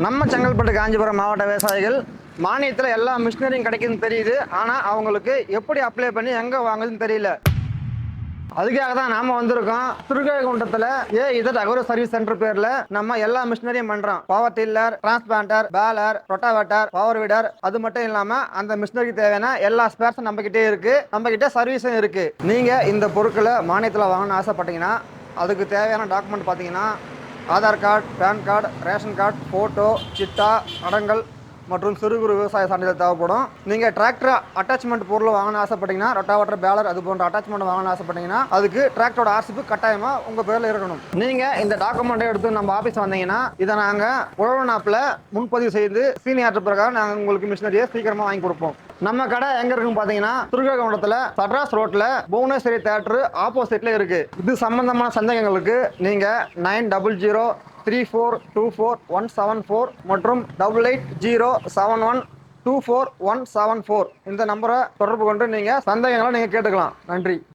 நம்ம செங்கல்பட்டு காஞ்சிபுரம் மாவட்ட விவசாயிகள் மானியத்தில் எல்லா மிஷினரியும் கிடைக்குதுன்னு தெரியுது. ஆனால் அவங்களுக்கு எப்படி அப்ளை பண்ணி எங்கே வாங்குதுன்னு தெரியல. அதுக்காக தான் நாம வந்திருக்கோம். திருக்கழுகுன்றத்தில் இதர் அக்ரோ சர்வீஸ் சென்டர் பேர்ல நம்ம எல்லா மிஷினரியும் பண்றோம். Power tiller, transplanter, baler, rotavator, power வீடர். அது மட்டும் இல்லாம அந்த மிஷினரிக்கு தேவையான எல்லா ஸ்பேர்ஸும் நம்ம கிட்டே இருக்கு. நம்ம கிட்ட சர்வீஸும் இருக்கு. நீங்க இந்த பொருட்களை மானியத்தில் வாங்கணும்னு ஆசைப்பட்டீங்கன்னா அதுக்கு தேவையான டாக்குமெண்ட் பார்த்தீங்கன்னா Aadhaar card, PAN card, ration card, photo, சிட்டா, அடங்கல் மற்றும் சிறு குறு விவசாய சான்றிதழ் தேவைப்படும். நீங்கள் டிராக்டர் அட்டாச்மெண்ட் பொருள் வாங்கணும்னு ஆசைப்பட்டீங்கன்னா ரொட்டாவேட்டர், பேலர் அது போன்ற அட்டாச்மெண்ட் வாங்கணும்னு ஆசைப்பட்டீங்கன்னா அதுக்கு டிராக்டரோட ஆர்சிபு கட்டாயமாக உங்கள் பேரில் இருக்கணும். நீங்கள் இந்த டாக்குமெண்ட்டை எடுத்து நம்ம ஆஃபீஸ் வந்தீங்கன்னா இதை நாங்கள் உழவு நாப்பில் முன்பதிவு செய்து சீனியர் பிரகாரம் நாங்கள் உங்களுக்கு மிஷினரியை சீக்கிரமாக வாங்கி கொடுப்போம். நம்ம கடை எங்க இருக்குன்னு பாத்தீங்கன்னா திருக்கழுகுன்றத்துல சட்ராஸ் ரோட்ல புவனேஸ்வரி தியேட்டர் ஆப்போசிட்ல இருக்கு. இது சம்பந்தமான சந்தேகங்களுக்கு நீங்க 900034247174 மற்றும் 8807124174 இந்த நம்பரை தொடர்பு கொண்டு நீங்க சந்தேகங்களை நீங்க கேட்டுக்கலாம். நன்றி.